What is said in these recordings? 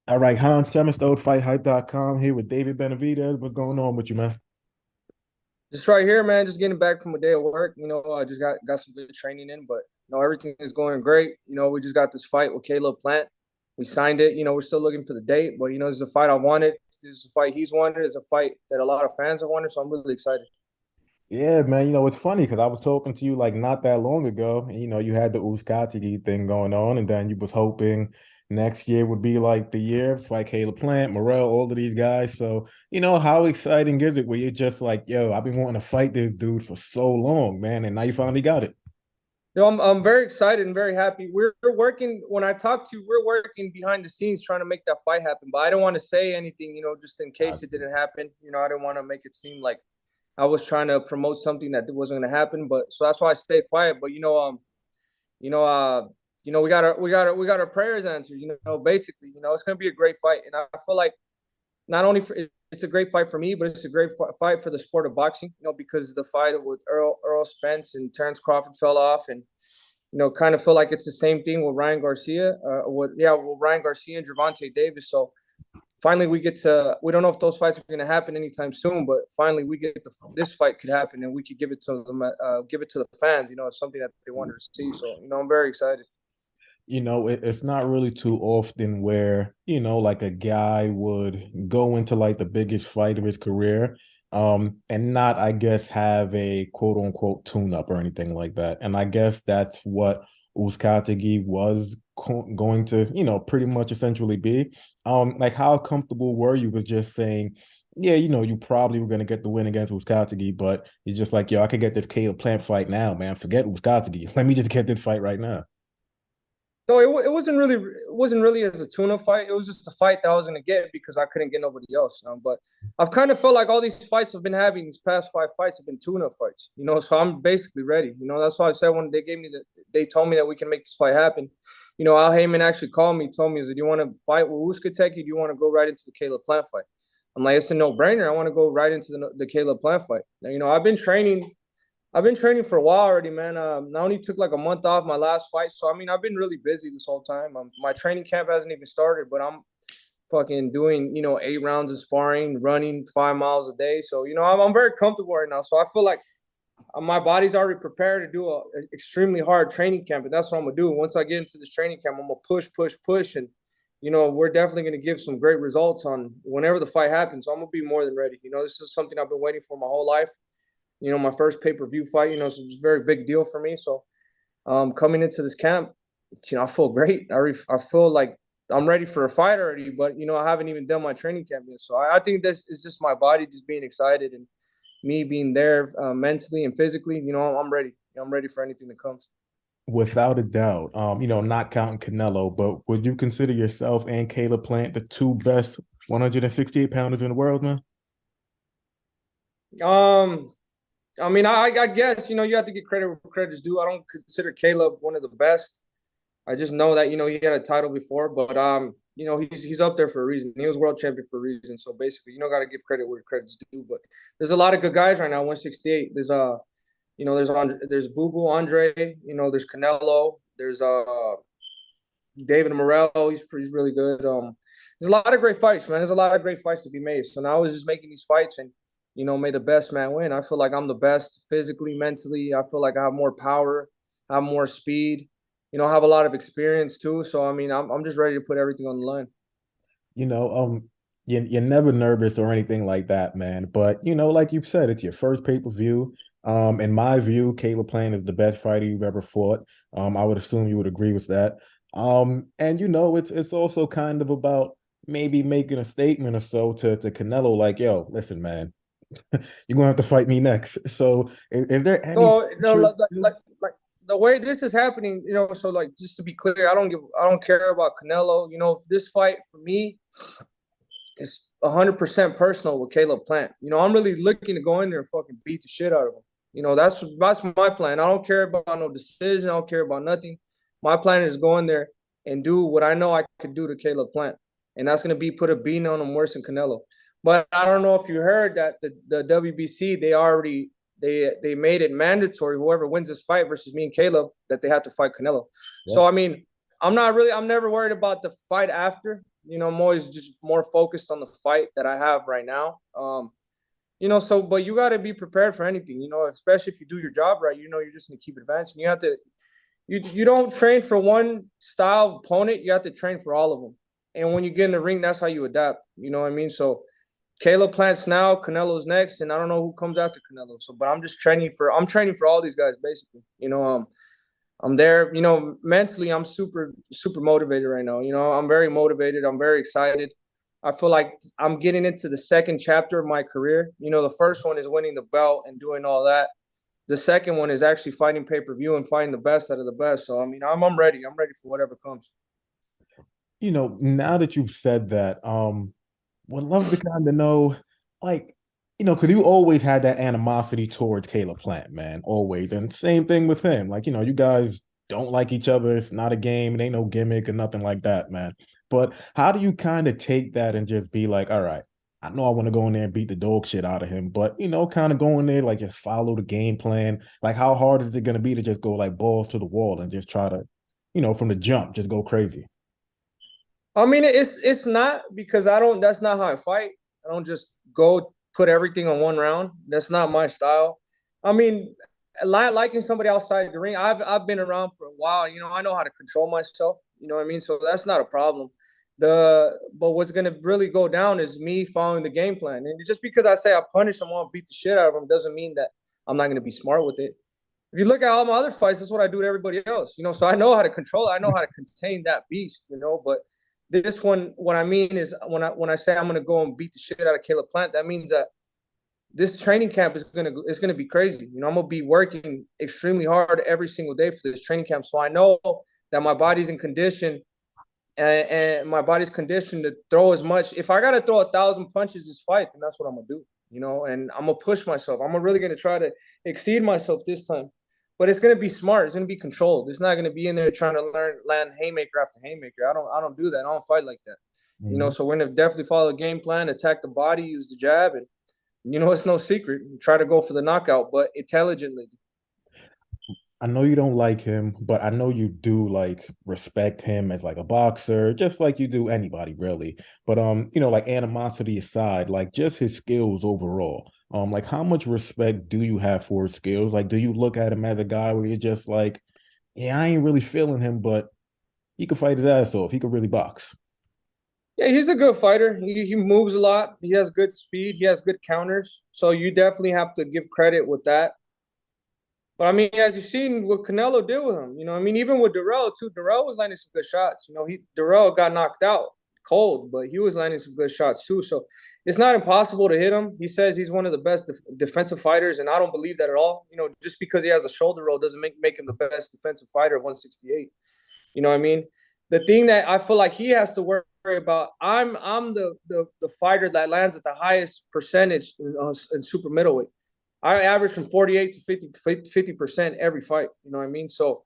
All right, Hans Themistode, FightHype.com here with David Benavidez. What's going on with you, man? Just right here, man. Just getting back from a day of work. I just got some good training in, but everything is going great. We just got this fight with Caleb Plant. We signed it. We're still looking for the date, but this is a fight I wanted. This is a fight he's wanted. It's a fight that a lot of fans have wanted, so I'm really excited. Yeah, man. It's funny because I was talking to you like not that long ago, and you had the Uzcategui thing going on, and then you was hoping next year would be like the year for like Caleb Plant, Morrell, all of these guys. So, how exciting is it where you're just like, yo, I've been wanting to fight this dude for so long, man, and now you finally got it. I'm very excited and very happy. We're working. When I talk to you, we're working behind the scenes trying to make that fight happen. But I don't want to say anything, just in case it didn't happen. I didn't want to make it seem like I was trying to promote something that wasn't going to happen. But so that's why I stayed quiet. But you know, uh, we got our prayers answered. Basically, it's going to be a great fight, and I feel like not only it's a great fight for me, but it's a great fight for the sport of boxing. Because the fight with Earl Spence and Terrence Crawford fell off, and kind of feel like it's the same thing with Ryan Garcia. With Ryan Garcia and Gervonta Davis. So finally, we get to. We don't know if those fights are going to happen anytime soon, but finally, we get this fight could happen, and we could give it to them, give it to the fans. It's something that they wanted to see. So I'm very excited. It's not really too often where, like a guy would go into like the biggest fight of his career, and not, I guess, have a quote unquote tune up or anything like that. And I guess that's what Uzcategui was going to, pretty much essentially be. Like how comfortable were you with just saying, yeah, you probably were going to get the win against Uzcategui, but you're just like, yo, I could get this Caleb Plant fight now, man. Forget Uzcategui. Let me just get this fight right now. So it wasn't really as a tuna fight. It was just a fight that I was gonna get because I couldn't get nobody else. But I've kind of felt like all these fights I've been having these past 5 fights have been tuna fights. So I'm basically ready. That's why I said when they told me that we can make this fight happen. Al Heyman actually called me, told me, "Do you want to fight with Uskateki? Do you want to go right into the Caleb Plant fight?" I'm like, it's a no brainer. I want to go right into the Caleb Plant fight. Now, I've been training for a while already, man. I only took like a month off my last fight, so I mean, I've been really busy this whole time. My training camp hasn't even started, but I'm fucking doing 8 rounds of sparring, running 5 miles a day. So I'm very comfortable right now. So I feel like my body's already prepared to do a extremely hard training camp, and that's what I'm gonna do. Once I get into this training camp, I'm gonna push, push, push, and we're definitely gonna give some great results on whenever the fight happens. So I'm gonna be more than ready. This is something I've been waiting for my whole life. My first pay-per-view fight, so it's a very big deal for me. So coming into this camp, I feel great. I feel like I'm ready for a fight already, but I haven't even done my training camp yet. So I think this is just my body just being excited and me being there mentally and physically. I'm ready. I'm ready for anything that comes. Without a doubt, not counting Canelo, but would you consider yourself and Caleb Plant the two best 168 pounders in the world, man? Um, I mean, I guess you have to get credit where credit's due. I don't consider Caleb one of the best. I just know that he had a title before, but he's up there for a reason. He was world champion for a reason. So basically, got to give credit where credit's due. But there's a lot of good guys right now. 168. There's Boo Boo Andre. There's Canelo. There's David Morrell. He's really good. There's a lot of great fights, man. There's a lot of great fights to be made. So now it's just making these fights and may the best man win. I feel like I'm the best physically, mentally. I feel like I have more power, I have more speed. I have a lot of experience too. So I mean, I'm just ready to put everything on the line. You know, you're never nervous or anything like that, man. But like you said, it's your first pay-per-view. In my view, Caleb Plant is the best fighter you've ever fought. I would assume you would agree with that. And it's also kind of about maybe making a statement or so to Canelo, like, yo, listen, man, you're gonna have to fight me next. So is there any So pressure? like the way this is happening, so like just to be clear, I don't care about Canelo. This fight for me is 100% personal with Caleb Plant. I'm really looking to go in there and fucking beat the shit out of him. That's my plan. I don't care about no decision. I don't care about nothing. My plan is go in there and do what I know I could do to Caleb Plant, and that's gonna be put a beating on him worse than Canelo. But I don't know if you heard that the WBC they made it mandatory whoever wins this fight versus me and Caleb that they have to fight Canelo. Yeah. So I mean, I'm never worried about the fight after. I'm always just more focused on the fight that I have right now. But you got to be prepared for anything, especially if you do your job right. You're just going to keep advancing. You don't train for one style of opponent. You have to train for all of them. And when you get in the ring, that's how you adapt. You know what I mean? So Caleb Plant's now, Canelo's next, and I don't know who comes after Canelo. So, but I'm training for all these guys basically. I'm there. Mentally, I'm super super motivated right now. I'm very motivated. I'm very excited. I feel like I'm getting into the second chapter of my career. The first one is winning the belt and doing all that. The second one is actually fighting pay-per-view and fighting the best out of the best. So, I mean, I'm ready. I'm ready for whatever comes. Now that you've said that, would love to kind of know, like, because you always had that animosity towards Caleb Plant, man, always. And same thing with him. Like, you guys don't like each other. It's not a game. It ain't no gimmick or nothing like that, man. But how do you kind of take that and just be like, all right, I know I want to go in there and beat the dog shit out of him, but, kind of go in there, like, just follow the game plan. Like, how hard is it going to be to just go, like, balls to the wall and just try to, from the jump, just go crazy? I mean, it's not because I don't. That's not how I fight. I don't just go put everything on one round. That's not my style. I mean, liking somebody outside the ring. I've been around for a while. I know how to control myself. You know what I mean. So that's not a problem. But what's gonna really go down is me following the game plan. And just because I say I punish them, I want to beat the shit out of them, doesn't mean that I'm not gonna be smart with it. If you look at all my other fights, that's what I do to everybody else. So I know how to control it. I know how to contain that beast. But this one, what I mean is when I say I'm gonna go and beat the shit out of Caleb Plant, that means that this training camp is gonna be crazy. I'm gonna be working extremely hard every single day for this training camp. So I know that my body's in condition and my body's conditioned to throw as much. If I gotta throw 1,000 punches this fight, then that's what I'm gonna do. And I'm gonna push myself. I'm really gonna try to exceed myself this time. But it's gonna be smart. It's gonna be controlled. It's not gonna be in there trying to land haymaker after haymaker. I don't do that. I don't fight like that. Mm-hmm. So we're gonna definitely follow the game plan, attack the body, use the jab, and it's no secret. Try to go for the knockout, but intelligently. I know you don't like him, but I know you do like respect him as like a boxer, just like you do anybody really. But like animosity aside, like just his skills overall. Like how much respect do you have for his skills? Like, do you look at him as a guy where you're just like, yeah, I ain't really feeling him, but he could fight his ass off. He could really box. Yeah, he's a good fighter. He moves a lot. He has good speed. He has good counters. So you definitely have to give credit with that. But I mean, as you've seen what Canelo did with him, I mean, even with Durrell too, Durrell was landing some good shots. Durrell got knocked out cold, but he was landing some good shots too. So it's not impossible to hit him. He says he's one of the best defensive fighters, and I don't believe that at all. Just because he has a shoulder roll doesn't make him the best defensive fighter at 168. You know what I mean? The thing that I feel like he has to worry about, I'm the fighter that lands at the highest percentage in super middleweight. I average from 48 to 50% every fight. You know what I mean? So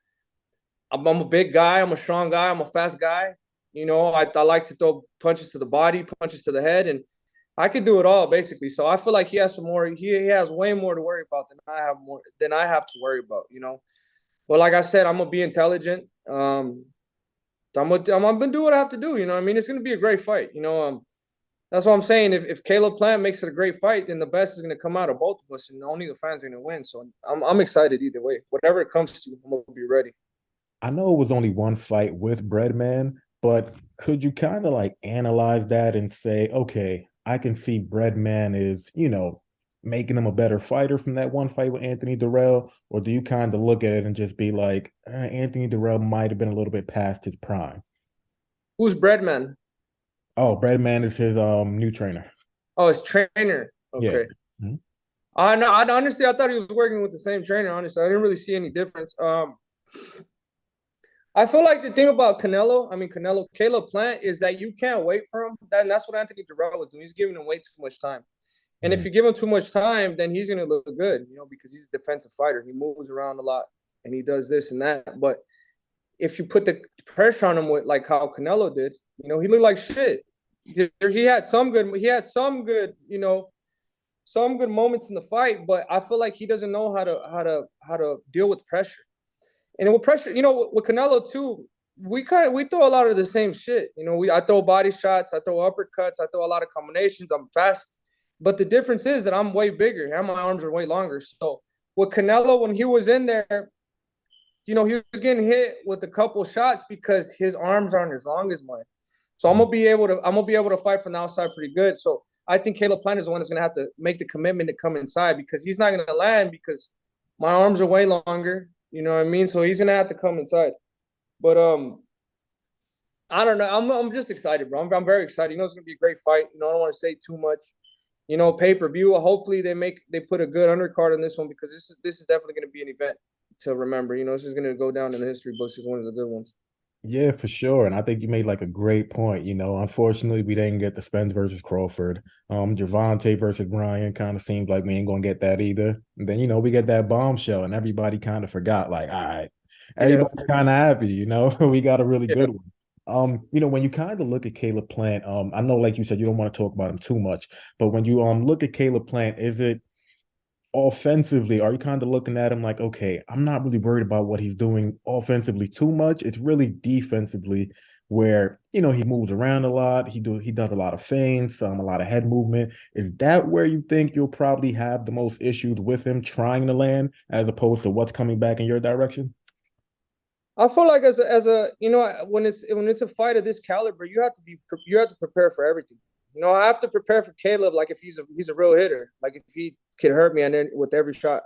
I'm a big guy. I'm a strong guy. I'm a fast guy. I like to throw punches to the body, punches to the head, and I could do it all basically. So I feel like he has some more. He has way more to worry about than I have to worry about. But like I said, I'm gonna be intelligent. I'm gonna do what I have to do. I mean, it's gonna be a great fight. That's what I'm saying. If Caleb Plant makes it a great fight, then the best is going to come out of both of us, and only the fans are going to win. So I'm excited either way. Whatever it comes to, I'm going to be ready. I know it was only one fight with Breadman, but could you kind of like analyze that and say, okay, I can see Breadman is, making him a better fighter from that one fight with Anthony Durrell? Or do you kind of look at it and just be like, Anthony Durrell might have been a little bit past his prime? Who's Breadman? Oh, Breadman is his new trainer. Oh, his trainer. Yeah. Okay. Mm-hmm. I honestly, I thought he was working with the same trainer. Honestly, I didn't really see any difference. I feel like the thing about Caleb Plant is that you can't wait for him. And that's what Anthony Durrell was doing. He's giving him way too much time. And if you give him too much time, then he's going to look good, because he's a defensive fighter. He moves around a lot and he does this and that. But if you put the pressure on him with like how Canelo did, he looked like shit. He had some good, some good moments in the fight, but I feel like he doesn't know how to deal with pressure. And with pressure, with Canelo too, we throw a lot of the same shit. You know, I throw body shots, I throw uppercuts, I throw a lot of combinations. I'm fast, but the difference is that I'm way bigger and my arms are way longer. So with Canelo, when he was in there, you know, he was getting hit with a couple shots because his arms aren't as long as mine. So I'm gonna be able to fight from the outside pretty good. So I think Caleb Plant is the one that's gonna have to make the commitment to come inside because he's not gonna land because my arms are way longer. You know what I mean? So he's gonna have to come inside. But I don't know. I'm just excited, bro. I'm very excited. You know, it's gonna be a great fight. You know, I don't want to say too much. You know, pay per view. Hopefully, they put a good undercard on this one because this is definitely gonna be an event to remember. You know, this is gonna go down in the history books as one of the good ones. Yeah, for sure. And I think you made like a great point. Unfortunately, we didn't get the Spence versus Crawford. Javante versus Bryan kind of seemed like we ain't gonna get that either. And then, we get that bombshell and everybody kind of forgot, like, all right, Yeah, everybody's kind of happy. We got a really yeah. good one. When you kind of look at Caleb Plant, I know, like you said, you don't want to talk about him too much, but when you look at Caleb Plant, is it offensively, are you kind of looking at him like, okay, I'm not really worried about what he's doing offensively too much. It's really defensively where, he moves around a lot. He does a lot of feints, a lot of head movement. Is that where you think you'll probably have the most issues with him trying to land as opposed to what's coming back in your direction? I feel like as a you know when it's a fight of this caliber, you have to prepare for everything. You know, I have to prepare for Caleb like if he's a real hitter, like if he could hurt me and then with every shot.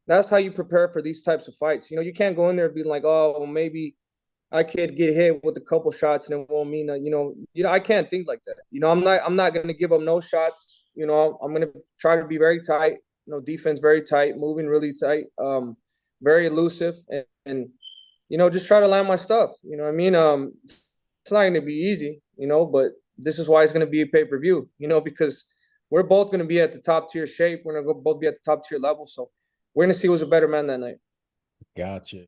That's how you prepare for these types of fights. You know, you can't go in there and be like, oh, well, maybe I could get hit with a couple shots and it won't mean that. I can't think like that. You know, I'm not gonna give up no shots. You know, I'm gonna try to be very tight. You know, defense very tight, moving really tight, very elusive, and just try to land my stuff. You know what I mean? It's not going to be easy, but this is why it's going to be a pay per view, because we're both going to be at the top tier shape. We're going to both be at the top tier level. So we're going to see who's a better man that night. Gotcha.